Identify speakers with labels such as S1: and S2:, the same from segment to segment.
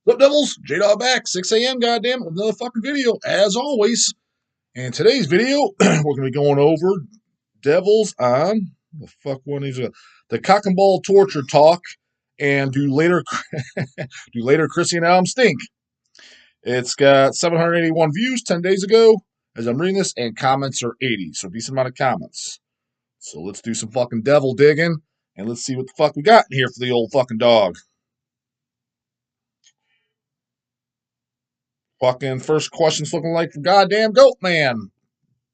S1: What up, Devils? J-Dawg back, 6 a.m. Goddamn, with another fucking video, as always. And today's video, we're going to be going over Devils on the fuck one is the Cock and Ball Torture Talk, and do later Chrissy and Adam Stink. It's got 781 views 10 days ago, as I'm reading this, and comments are 80, so decent amount of comments. So let's do some fucking devil digging, and let's see what the fuck we got in here for the old fucking dog. Fucking first question's looking like from goddamn Goat Man.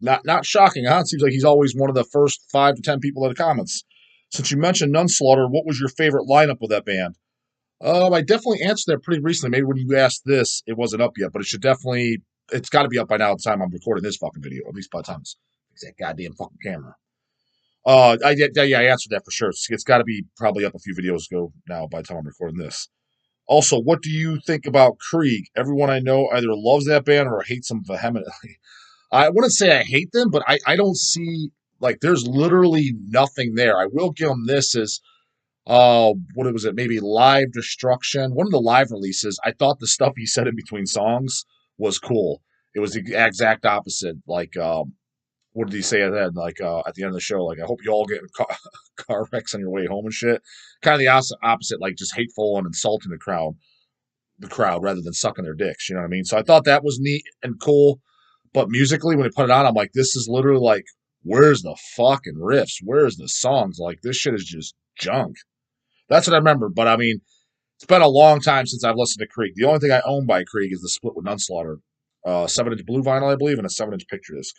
S1: Not shocking, huh? It seems like he's always one of the first 5 to 10 people in the comments. Since you mentioned Nunslaughter, what was your favorite lineup with that band? I definitely answered that pretty recently. Maybe when you asked this, it wasn't up yet, but it's got to be up by now at the time I'm recording this fucking video, at least by the time it's that goddamn fucking camera. I answered that for sure. It's got to be probably up a few videos ago now by the time I'm recording this. Also, what do you think about Krieg? Everyone I know either loves that band or hates them vehemently. I wouldn't say I hate them, but I don't see, like, there's literally nothing there. I will give them this as, what was it, maybe Live Destruction. One of the live releases, I thought the stuff he said in between songs was cool. It was the exact opposite. Like, what did he say at the end? Like, at the end of the show, like, I hope you all get in car wrecks on your way home and shit. Kind of the opposite, like, just hateful and insulting the crowd rather than sucking their dicks. You know what I mean? So I thought that was neat and cool. But musically, when he put it on, I'm like, this is literally like, where's the fucking riffs? Where's the songs? Like, this shit is just junk. That's what I remember. But I mean, it's been a long time since I've listened to Krieg. The only thing I own by Krieg is the split with Nunslaughter. 7-inch blue vinyl, I believe, and a 7-inch picture disc.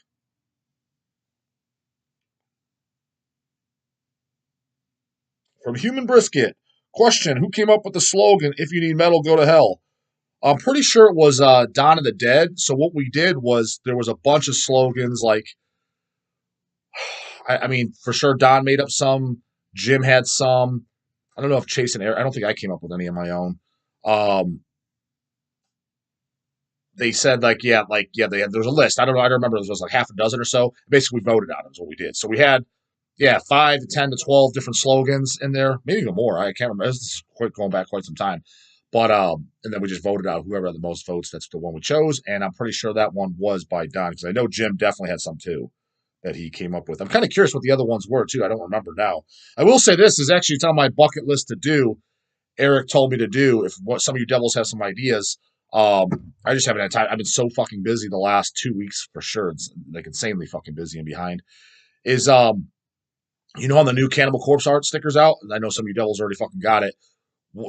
S1: From Human Brisket. Question, who came up with the slogan, if you need metal, go to hell? I'm pretty sure it was Dawn of the Dead. So what we did was there was a bunch of slogans like, I mean, for sure Don made up some. Jim had some. I don't know if Chase and Eric, I don't think I came up with any of my own. They said there was a list. I don't know. I don't remember. There was like half a dozen or so. Basically, we voted on it is what we did. So we had, 5 to 10 to 12 different slogans in there, maybe even more. I can't remember. This is going back quite some time. But and then we just voted out whoever had the most votes. That's the one we chose, and I'm pretty sure that one was by Don because I know Jim definitely had some too that he came up with. I'm kind of curious what the other ones were too. I don't remember now. I will say this is actually it's on my bucket list to do. Eric told me to do. If some of you devils have some ideas, I just haven't had time. I've been so fucking busy the last 2 weeks for sure. It's like insanely fucking busy and behind. Is on the new Cannibal Corpse art stickers out. I know some of you devils already fucking got it.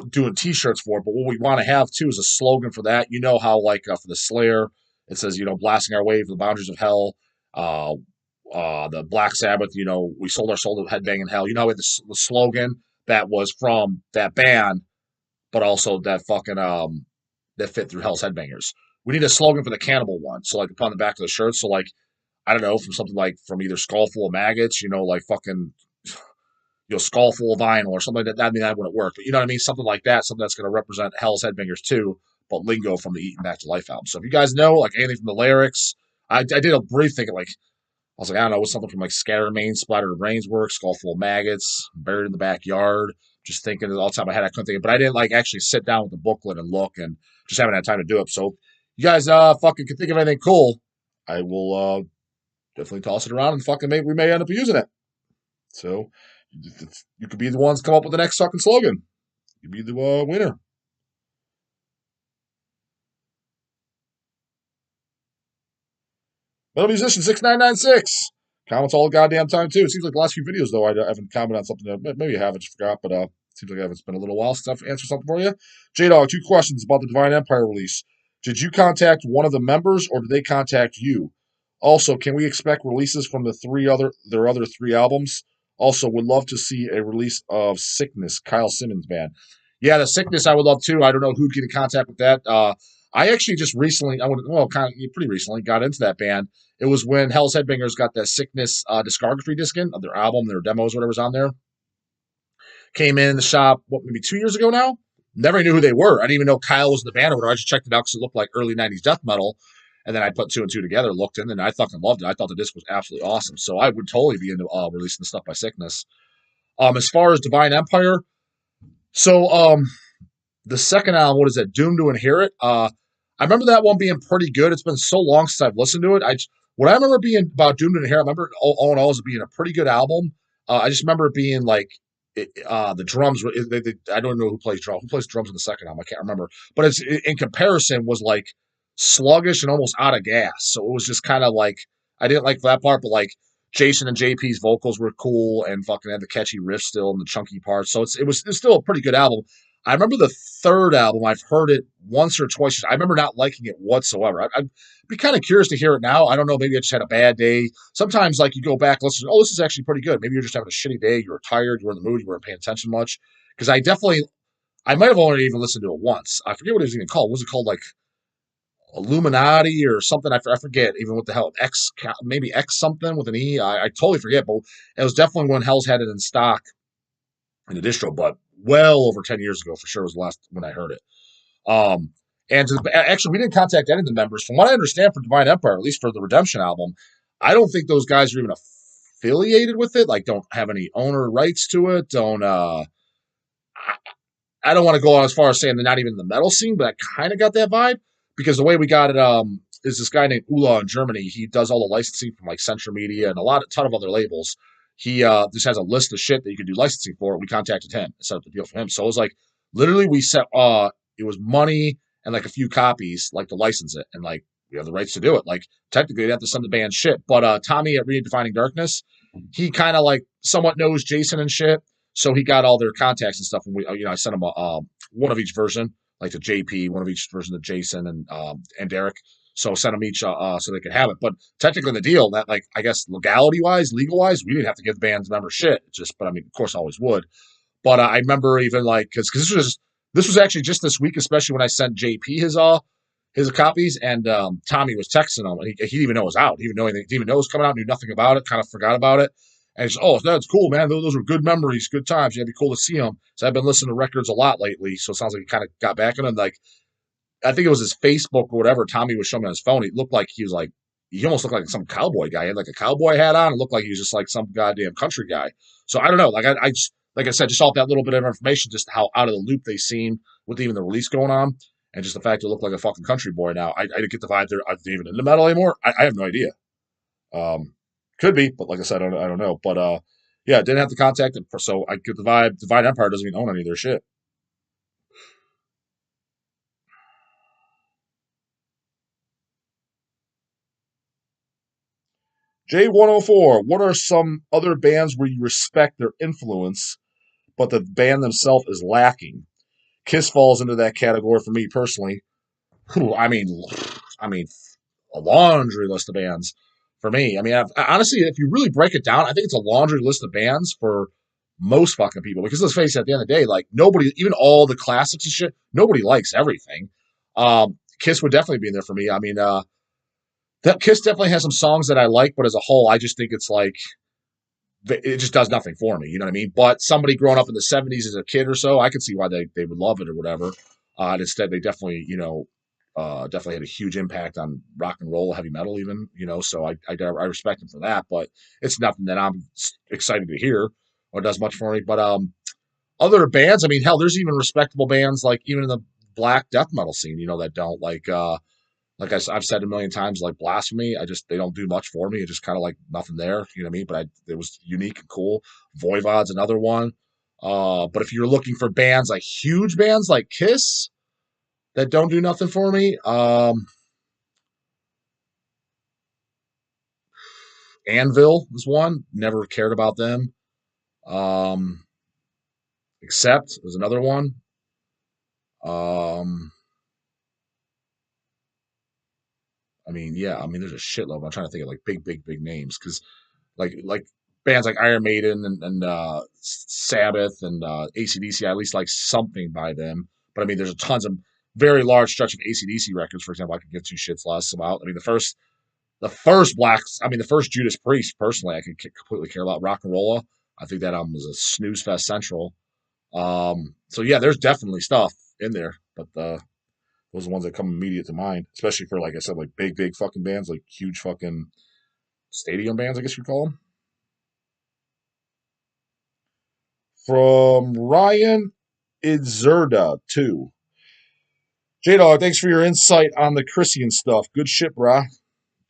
S1: Doing T-shirts for it, but what we want to have too is a slogan for that. You know how like for the Slayer, it says blasting our way for the boundaries of hell. The Black Sabbath, we sold our soul to headbanging hell. You know, the slogan that was from that band, but also that fucking that fit through Hell's Headbangers. We need a slogan for the Cannibal one. So like upon the back of the shirt. So like I don't know, from something like from either Skull Full of Maggots, like fucking skull full of vinyl or something like that. I mean, that wouldn't work, but you know what I mean? Something like that, something that's going to represent Hell's Headbangers too, but lingo from the Eaten Back to Life album. So if you guys know, like anything from the lyrics, I did a brief thinking, like, I was like, I don't know, what's something from like Scatter Main, Splattered Brains Work, Skull Full of Maggots, Buried in the Backyard. Just thinking all the time I had, I couldn't think of it, but I didn't like actually sit down with the booklet and look and just haven't had time to do it. So if you guys fucking can think of anything cool, I will definitely toss it around and fucking we may end up using it. So you could be the ones come up with the next fucking slogan. You'd be the winner. Metal Musician 6996. Comments all the goddamn time too. It seems like the last few videos though I haven't commented on something that maybe I haven't just forgot, but it seems like it's been a little while since I've answered something for you. J-Dawg, 2 questions about the Divine Empire release. Did you contact one of the members or did they contact you? Also, can we expect releases from their other 3 albums? Also, would love to see a release of Sickness, Kyle Simmons' band. Yeah, the Sickness I would love too. I don't know who'd get in contact with that. I actually just recently, pretty recently, got into that band. It was when Hell's Headbangers got that Sickness discography disc in of their album, their demos, whatever's on there. Came in the shop, maybe 2 years ago now? Never knew who they were. I didn't even know Kyle was in the band or whatever. I just checked it out because it looked like early 90s death metal. And then I put 2 and 2 together, looked in, and I fucking loved it. I thought the disc was absolutely awesome. So I would totally be into releasing the stuff by Sickness. As far as Divine Empire, so The second album, what is that? Doomed to Inherit. I remember that one being pretty good. It's been so long since I've listened to it. What I remember being about Doomed to Inherit, I remember all in all as being a pretty good album. I just remember it being like the drums. I don't know who plays drums. Who plays drums in the second album? I can't remember. But it's in comparison was like sluggish and almost out of gas. So it was just kind of like I didn't like that part, but like Jason and JP's vocals were cool and fucking had the catchy riff still and the chunky parts. So it's still a pretty good album. I remember the third album. I've heard it once or twice. I remember not liking it whatsoever. I'd be kind of curious to hear it now. I don't know. Maybe I just had a bad day. Sometimes, like, you go back, listen, oh, this is actually pretty good. Maybe you're just having a shitty day. You were tired. You were in the mood. You weren't paying attention much. Because I might have only even listened to it once. I forget what it was even called. What was it called? Like Illuminati or something? I forget even what the hell. Maybe X something with an E. I totally forget. But it was definitely when Hell's had it in stock in the distro, but well over 10 years ago for sure was the last when I heard it. Um, actually, we didn't contact any of the members. From what I understand for Divine Empire, at least for the Redemption album, I don't think those guys are even affiliated with it. Like, don't have any owner rights to it. I don't want to go on as far as saying they're not even in the metal scene, but I kind of got that vibe because the way we got it is this guy named Ula in Germany. He does all the licensing from like Central Media and a ton of other labels. He just has a list of shit that you can do licensing for. We contacted him and set up the deal for him. So it was like literally we set it was money and like a few copies like to license it and like we have the rights to do it. Like technically they have to send the band shit. But Tommy at Redefining Darkness, he kind of like somewhat knows Jason and shit. So he got all their contacts and stuff, and I sent him one of each version, like to JP, one of each version to Jason and Derek. So sent them each so they could have it. But technically, in the deal that like I guess legal wise, we didn't have to give the band's members shit. But I mean, of course, I always would. But I remember even like because this was actually just this week, especially when I sent JP his copies, and Tommy was texting him, and he didn't even know it was out. He didn't know anything. He didn't even know it was coming out. Knew nothing about it. Kind of forgot about it. And he's, oh, that's cool, man. Those were good memories, good times. Yeah, it'd be cool to see him. So I've been listening to records a lot lately. So it sounds like he kind of got back in them. Like I think it was his Facebook or whatever. Tommy was showing me on his phone. He looked like he almost looked like some cowboy guy. He had like a cowboy hat on. It looked like he was just like some goddamn country guy. So I don't know. Like I just, like I said, just off that little bit of information, just how out of the loop they seem with even the release going on, and just the fact they look like a fucking country boy now. I didn't get the vibe they're even into metal anymore. I have no idea. Um, could be, but like I said, I don't know. But yeah, didn't have to contact them, so I get the vibe. Divine Empire doesn't even own any of their shit. J104, what are some other bands where you respect their influence, but the band themselves is lacking? Kiss falls into that category for me personally. I mean, a laundry list of bands for me. I mean, honestly, if you really break it down, I think it's a laundry list of bands for most fucking people. Because let's face it, at the end of the day, like nobody, even all the classics and shit, nobody likes everything. Kiss would definitely be in there for me. I mean, that Kiss definitely has some songs that I like, but as a whole, I just think it's like it just does nothing for me. You know what I mean? But somebody growing up in the '70s as a kid or so, I could see why they would love it or whatever. And instead, they definitely definitely had a huge impact on rock and roll, heavy metal, even So I respect them for that, but it's nothing that I'm excited to hear or does much for me. But other bands, I mean, hell, there's even respectable bands like even in the black death metal scene, that don't like I've said a million times, like Blasphemy, they don't do much for me. It's just kind of like nothing there, you know what I mean? But it was unique and cool. Voivod's another one. But if you're looking for bands like huge bands like Kiss that don't do nothing for me, Anvil is one. Never cared about them. Um, Accept is another one. Um, I mean, yeah, I mean, there's a shitload. I'm trying to think of like big names because like bands like Iron Maiden and Sabbath and ACDC, I at least like something by them. But I mean, there's a tons of very large stretch of ACDC records, for example, I could give two shits less about. I mean, the first Judas Priest, personally, I could completely care about. Rock and Rolla, I think that album was a snooze fest central. So yeah, there's definitely stuff in there, but those are the ones that come immediate to mind, especially for like I said, like big fucking bands, like huge fucking stadium bands, I guess you'd call them. From Ryan Itzerda 2. J-Dog, thanks for your insight on the Christian stuff. Good shit, brah.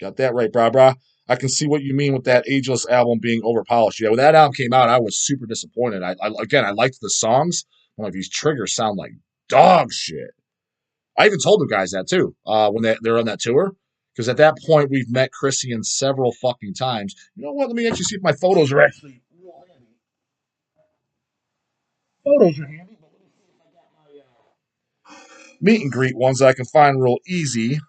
S1: Got that right, brah. I can see what you mean with that Ageless album being overpolished. Yeah, when that album came out, I was super disappointed. I liked the songs. I'm like, these triggers sound like dog shit. I even told the guys that too when they're on that tour. Because at that point, we've met Christian several fucking times. You know what? Let me actually see if my photos are actually photos are handy. But let me see if I got my meet and greet ones that I can find real easy.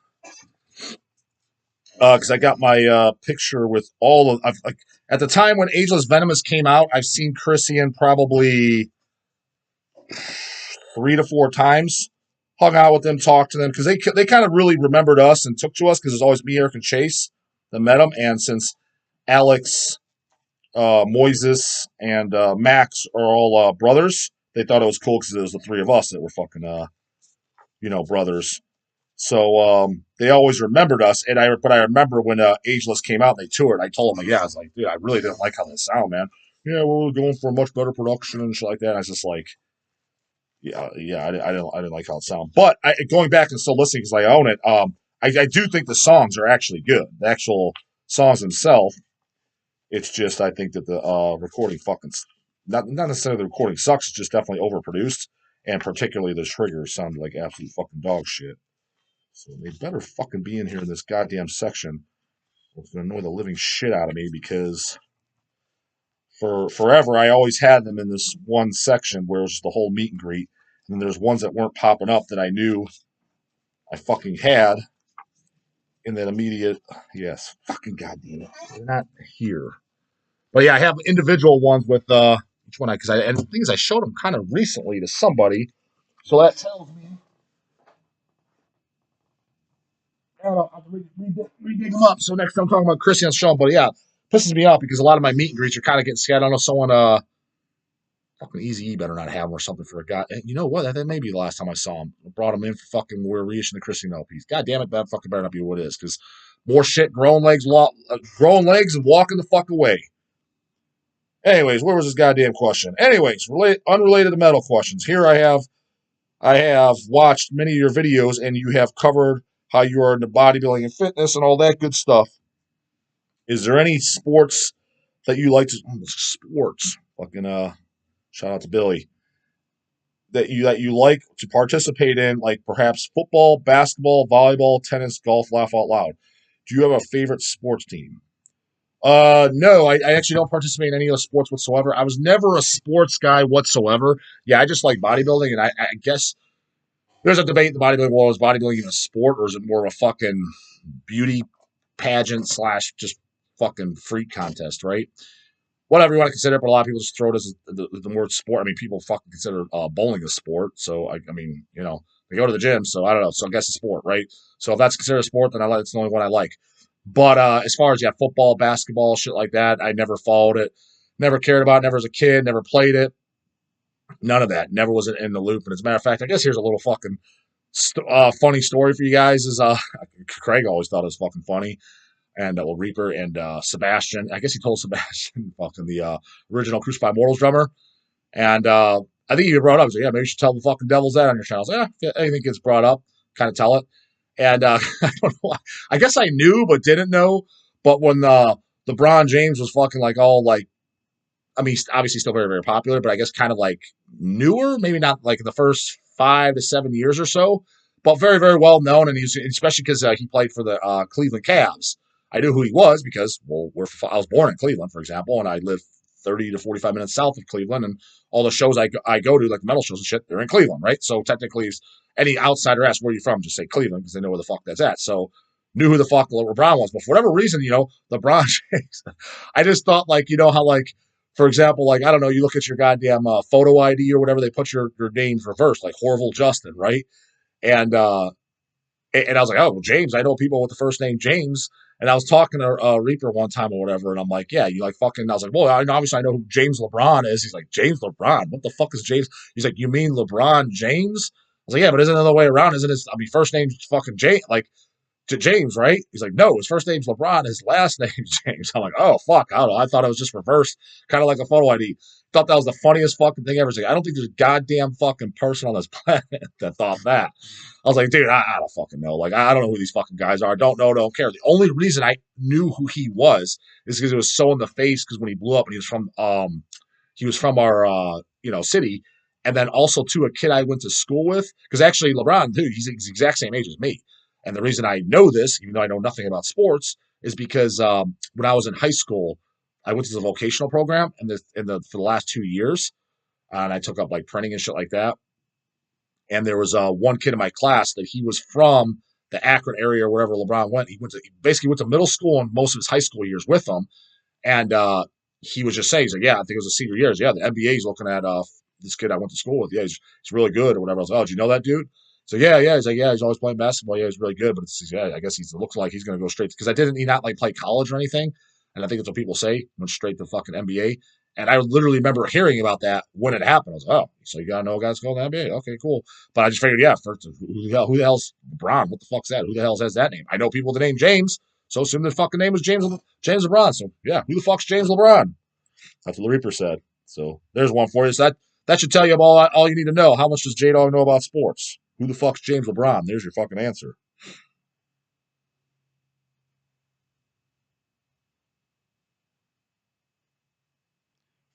S1: Because I got my picture with all of like at the time when Ageless Venomous came out, I've seen Christian probably 3 to 4 times. Hung out with them, talked to them because they kind of really remembered us and took to us because it was always me, Eric, and Chase that met them. And since Alex, Moises, and Max are all brothers, they thought it was cool because it was the three of us that were fucking brothers. So they always remembered us, but I remember when Ageless came out, and they toured. I told them, like, yeah, I was like, dude, I really didn't like how they sound, man. Yeah, we're going for a much better production and shit like that. And I was just like, yeah, I didn't like how it sounded. But going back and still listening because I own it, I do think the songs are actually good. The actual songs themselves. It's just I think that the recording fucking not necessarily the recording sucks. It's just definitely overproduced, and particularly the triggers sound like absolute fucking dog shit. So they better fucking be in here in this goddamn section. It's going to annoy the living shit out of me because for forever I always had them in this one section where it was the whole meet and greet. And then there's ones that weren't popping up that I knew I fucking had in that immediate. Yes, fucking goddamn it. They're not here. But yeah, I have individual ones with each one and the thing is I showed them kind of recently to somebody. So that tells me I'll have to re-dig them up. So next time I'm talking about Christian Sean, but yeah, pisses me off because a lot of my meet and greets are kind of getting scared. I don't know someone fucking Easy E better not have him or something for a guy. And you know what? That may be the last time I saw him. I brought him in for fucking we're reissuing the Christian LPs. God damn it, that fucking better not be what it is because more shit, growing legs and walking the fuck away. Anyways, where was this goddamn question? Anyways, unrelated to metal questions. Here I have watched many of your videos and you have covered how you are into bodybuilding and fitness and all that good stuff. Is there any sports that you like to sports? Fucking shout out to Billy. That you like to participate in, like perhaps football, basketball, volleyball, tennis, golf, laugh out loud. Do you have a favorite sports team? No, I actually don't participate in any of the sports whatsoever. I was never a sports guy whatsoever. Yeah, I just like bodybuilding, and I guess there's a debate in the bodybuilding world: is bodybuilding even a sport, or is it more of a fucking beauty pageant slash just fucking freak contest, right? Whatever you want to consider it, but a lot of people just throw it as the word sport. I mean, people fucking consider bowling a sport. So, I mean, they go to the gym, so I don't know. So I guess a sport, right? So if that's considered a sport, then it's the only one I like. But as far as, football, basketball, shit like that, I never followed it. Never cared about it, never as a kid, never played it. None of that. Never was in the loop. And as a matter of fact, I guess here's a little fucking funny story for you guys is Craig always thought it was fucking funny and Reaper and Sebastian. I guess he told Sebastian, fucking the original Crucified Mortals drummer. And I think he brought it up. He's like, yeah, maybe you should tell the fucking devils that on your channel. I was like, if anything gets brought up, kind of tell it. And I don't know. I guess I knew but didn't know. But when LeBron James was fucking like all like, I mean, he's obviously still very, very popular, but I guess kind of like newer, maybe not like the first 5 to 7 years or so, but very, very well known. And he's especially because he played for the Cleveland Cavs. I knew who he was because, well, I was born in Cleveland, for example, and I live 30 to 45 minutes south of Cleveland, and all the shows I go to, like the metal shows and shit, they're in Cleveland, right? So technically, if any outsider asks where you're from, just say Cleveland because they know where the fuck that's at. So knew who the fuck LeBron was, but for whatever reason, LeBron James, I just thought like, how like, for example, like, I don't know, you look at your goddamn photo ID or whatever, they put your names reversed, like Horville Justin, right? And I was like, oh, well, James, I know people with the first name James. And I was talking to Reaper one time or whatever, and I'm like, yeah, you like fucking, I was like, well, obviously I know who James LeBron is. He's like, James LeBron? What the fuck is James? He's like, you mean LeBron James? I was like, yeah, but isn't it the other way around? Isn't it, first name's fucking James? Like, James, right? He's like, no, his first name's LeBron, his last name's James. I'm like, oh, fuck, I don't know. I thought it was just reversed, kind of like a photo ID. Thought that was the funniest fucking thing ever. Like, I don't think there's a goddamn fucking person on this planet that thought that. I was like, dude, I don't fucking know. Like, I don't know who these fucking guys are. Don't know, don't care. The only reason I knew who he was is because it was so in the face. Because when he blew up, and he was from our city, and then also to a kid I went to school with. Because actually, LeBron, dude, he's the exact same age as me. And the reason I know this, even though I know nothing about sports, is because when I was in high school, I went to the vocational program, and for the last 2 years, and I took up like printing and shit like that. And there was one kid in my class that he was from the Akron area, wherever LeBron went. He basically went to middle school and most of his high school years with them. And he was just saying, he's like, yeah, I think it was his senior years. Yeah, the NBA is looking at this kid I went to school with. Yeah, he's really good or whatever. I was like, oh, do you know that dude? So yeah. He's like, yeah, he's always playing basketball. Yeah, he's really good. But I guess it looks like he's going to go straight because he not like play college or anything. And I think that's what people say. Went straight to fucking NBA. And I literally remember hearing about that when it happened. I was like, oh, so you got to know a guy's going to the NBA. Okay, cool. But I just figured, yeah, first, who the hell's LeBron? What the fuck's that? Who the hell has that name? I know people with the name James, so assume their fucking name is James LeBron. So yeah, who the fuck's James LeBron? That's what the Reaper said. So there's one for you. So that should tell you all you need to know. How much does J-Dawg know about sports? Who the fuck's James LeBron? There's your fucking answer.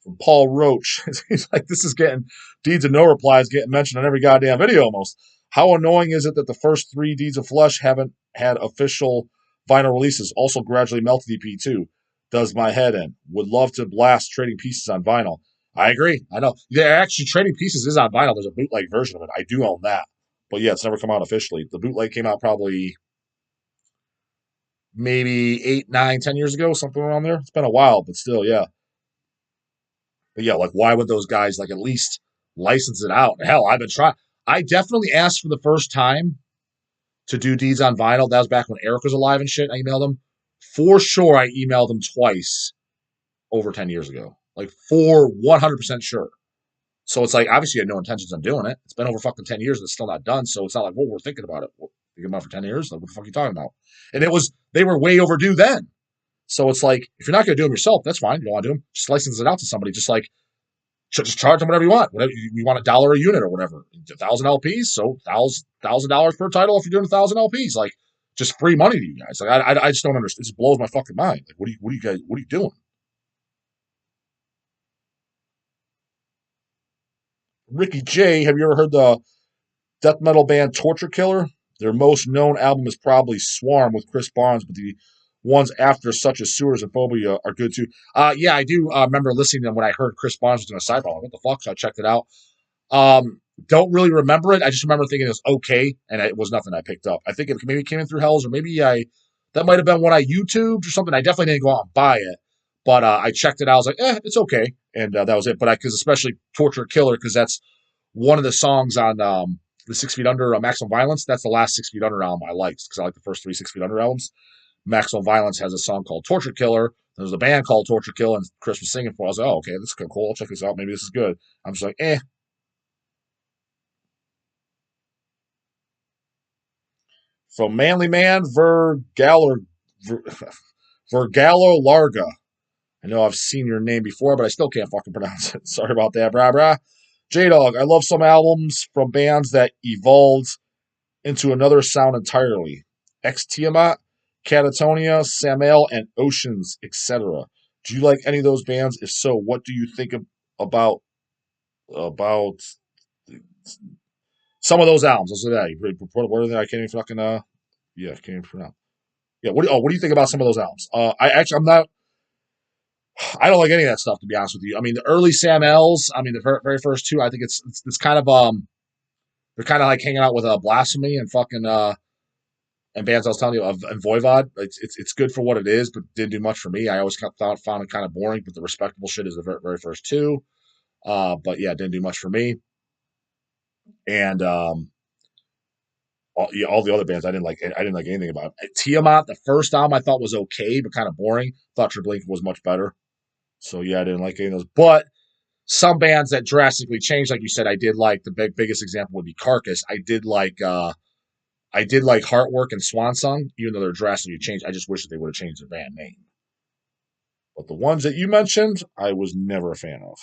S1: From Paul Roach. He's like, this is getting Deeds of No Replies getting mentioned on every goddamn video almost. How annoying is it that the first 3 Deeds of Flesh haven't had official vinyl releases? Also gradually melted EP2. Does my head in. Would love to blast Trading Pieces on vinyl. I agree. I know. Yeah, actually, Trading Pieces is on vinyl. There's a bootleg version of it. I do own that. But yeah, it's never come out officially. The bootleg came out probably maybe 8, 9, 10 years ago, something around there. It's been a while, but still, yeah. But yeah, like why would those guys like at least license it out? Hell, I've been trying. I definitely asked for the first time to do Deeds on vinyl. That was back when Eric was alive and shit. I emailed him. For sure, I emailed him twice over 10 years ago. Like for 100% sure. So it's like, obviously, you had no intentions on doing it. It's been over fucking 10 years and it's still not done. So it's not like, well, we're thinking about it. Well, thinking about it for 10 years? Like, what the fuck are you talking about? And they were way overdue then. So it's like, if you're not going to do them yourself, that's fine. You don't want to do them. Just license it out to somebody. Just like, just charge them whatever you want. Whatever you want, $1 a unit or whatever. 1,000 LPs, so $1,000 per title if you're doing 1,000 LPs. Like, just free money to you guys. Like, I just don't understand. It just blows my fucking mind. Like, what are you doing? Ricky J, have you ever heard the death metal band Torture Killer? Their most known album is probably Swarm with Chris Barnes, but the ones after, such as Sewers and Phobia, are good too. Yeah, I do remember listening to them when I heard Chris Barnes was doing a side project. What the fuck? So I checked it out. Don't really remember it. I just remember thinking it was okay, and it was nothing I picked up. I think it maybe came in through Hells, or maybe that might have been when I YouTubed or something. I definitely didn't go out and buy it, but I checked it out. I was like, it's okay, and that was it. But because especially Torture Killer, because that's one of the songs on the 6 Feet Under Maximum Violence. That's the last 6 Feet Under album I liked because I like the first 3 6 Feet Under albums. Maximum Violence has a song called Torture Killer. There's a band called Torture Killer, and Chris was singing for it. I was like, oh, okay, this is cool. I'll check this out. Maybe this is good. I'm just like, From Manly Man, Vergallo Larga. I know I've seen your name before, but I still can't fucking pronounce it. Sorry about that, brah. J-Dawg, I love some albums from bands that evolved into another sound entirely. Ex Tiamat, Catatonia, Samael, and Oceans, etc. Do you like any of those bands? If so, what do you think about some of those albums? Let's say that. What are they? I can't even fucking yeah, can't even pronounce. Yeah, what do you think about some of those albums? I'm not. I don't like any of that stuff, to be honest with you. I mean, the early Sam L's, I mean, the very first two, I think it's kind of they're kind of like hanging out with Blasphemy and fucking and bands I was telling you of and Voivod. It's good for what it is, but didn't do much for me. I always found it kind of boring. But the respectable shit is the very first two. But yeah, didn't do much for me. And all the other bands I didn't like. I didn't like anything about it. Tiamat, the first album I thought was okay, but kind of boring. Thought Treblinka was much better. So yeah, I didn't like any of those. But some bands that drastically changed, like you said, I did like. The biggest example would be Carcass. I did like I did like Heartwork and Swan Song, even though they're drastically changed. I just wish that they would have changed their band name. But the ones that you mentioned, I was never a fan of.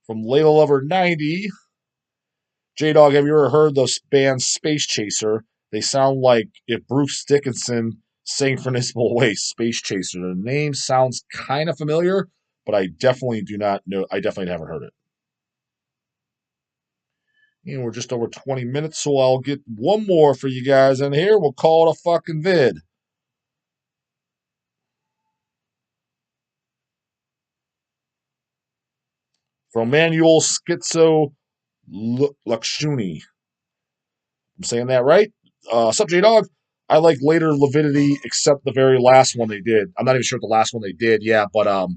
S1: From Layla Lover 90, J-Dog, have you ever heard those band Space Chaser? They sound like if Bruce Dickinson sang for Municipal Waste, Space Chaser. The name sounds kind of familiar, but I definitely do not know. I definitely haven't heard it. And we're just over 20 minutes, so I'll get one more for you guys in here. We'll call it a fucking vid. From Manuel Schizo Lakshuni. I'm saying that right? Sup, J Dog? I like later Lividity, except the very last one they did. I'm not even sure what the last one they did, yeah, but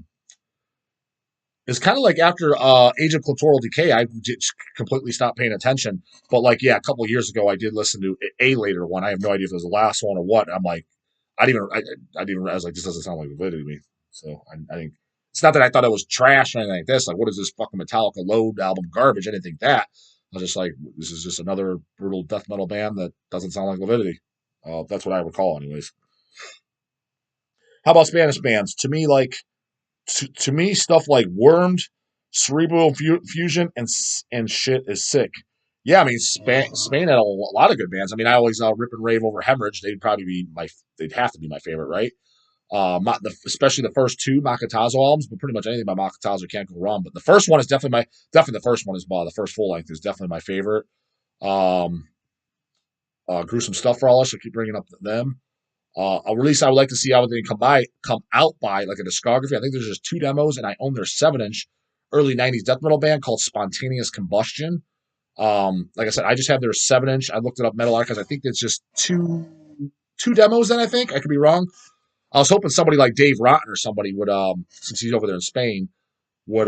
S1: it's kind of like after Age of Clitoral Decay, I just completely stopped paying attention. But like, yeah, a couple of years ago, I did listen to a later one. I have no idea if it was the last one or what. I'm like, I didn't even, I was like, this doesn't sound like Lividity to me. So I think it's not that I thought it was trash or anything like this. Like, what is this fucking Metallica Load album garbage? I didn't think that. I was just like, this is just another brutal death metal band that doesn't sound like Lividity. That's what I recall, anyways. How about Spanish bands? To me, like to me, stuff like Wormed, Cerebral Fusion, and shit is sick. Yeah, I mean Spain had a lot of good bands. I mean, I always rip and rave over Hemorrhage. They'd have to be my favorite, right? Especially the first two Makatazo albums, but pretty much anything by Makatazo can't go wrong. But the first one is definitely the first one is the first full length is definitely my favorite. Um, Gruesome Stuff for all us. I keep bringing up them. A release I would like to see how they come out by like a discography. I think there's just two demos, and I own their 7-inch early '90s death metal band called Spontaneous Combustion. Like I said, I just have their 7-inch. I looked it up Metal Archives. I think it's just two demos. Then I think I could be wrong. I was hoping somebody like Dave Rotten or somebody would, since he's over there in Spain, would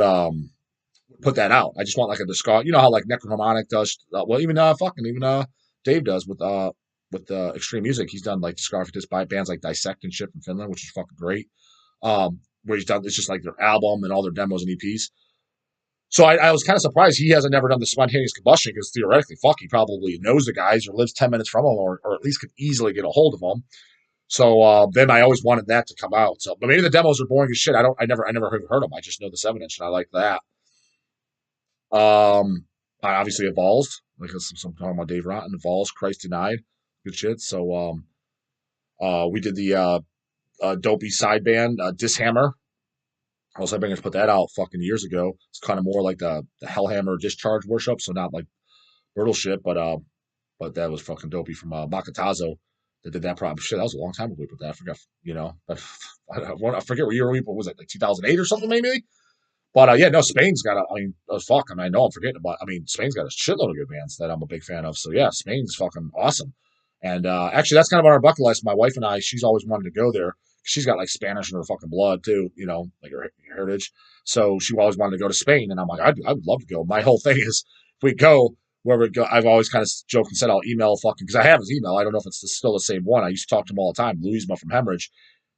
S1: put that out. I just want like a discard. You know how like Necroharmonic does. Well, even Dave does with extreme music. He's done like discography just by bands like Dissect and shit from Finland, which is fucking great. Where he's done it's just like their album and all their demos and EPs. So I was kind of surprised he hasn't never done the Spontaneous Combustion because theoretically, fuck, he probably knows the guys or lives 10 minutes from them or at least could easily get a hold of them. So then I always wanted that to come out. So, but maybe the demos are boring as shit. I never heard them. I just know the 7-inch and I like that. I obviously Evolved, like some talking about Dave Rotten, Evolved, Christ Denied, good shit. So we did the dopey side band Dishammer. I was hoping to put that out fucking years ago. It's kind of more like the Hellhammer Discharge Worship, so not like brutal shit, but that was fucking dopey from Makatazo that did that problem. Shit, that was a long time ago we put that. I forgot, I forget what year we put. Was it like 2008 or something maybe? But yeah, no, Spain's got I mean, fuck. I mean, I know I'm forgetting, but I mean, Spain's got a shitload of good bands that I'm a big fan of. So yeah, Spain's fucking awesome. And actually, that's kind of on our bucket list. My wife and I, she's always wanted to go there. She's got like Spanish in her fucking blood too, like her heritage. So she always wanted to go to Spain, and I'm like, I would love to go. My whole thing is, if we go where we go, I've always kind of joked and said I'll email fucking because I have his email. I don't know if it's still the same one. I used to talk to him all the time, Louisma from Hemorrhage,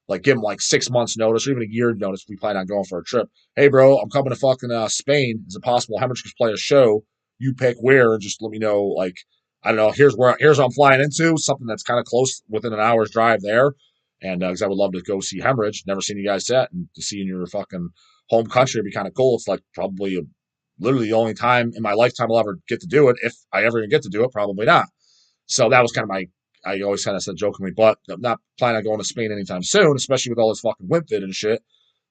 S1: like give him like 6 months notice or even a year notice if we plan on going for a trip. Hey, bro, I'm coming to fucking Spain. Is it possible Hemorrhage could play a show? You pick where and just let me know. Like, I don't know. Here's what I'm flying into. Something that's kind of close within an hour's drive there. And because I would love to go see Hemorrhage. Never seen you guys set, and to see in your fucking home country would be kind of cool. It's like probably literally the only time in my lifetime I'll ever get to do it. If I ever get to do it, probably not. So that was kind of I always kind of said jokingly, but I'm not planning on going to Spain anytime soon, especially with all this fucking Wimpid and shit,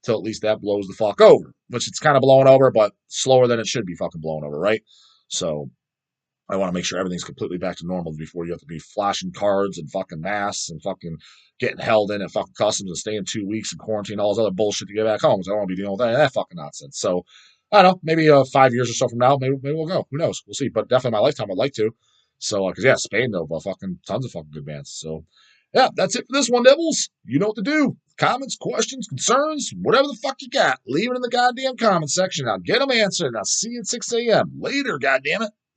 S1: till at least that blows the fuck over, which it's kind of blowing over, but slower than it should be fucking blowing over, right? So I want to make sure everything's completely back to normal before you have to be flashing cards and fucking masks and fucking getting held in at fucking customs and staying 2 weeks in quarantine, all this other bullshit to get back home. So I don't want to be dealing with that fucking nonsense. So I don't know, maybe 5 years or so from now, maybe we'll go. Who knows? We'll see. But definitely my lifetime, I'd like to. So, because yeah, Spain though, but fucking tons of fucking good bands. So, yeah, that's it for this one, Devils. You know what to do. Comments, questions, concerns, whatever the fuck you got, leave it in the goddamn comment section. I'll get them answered. I'll see you at 6 a.m. Later, goddammit.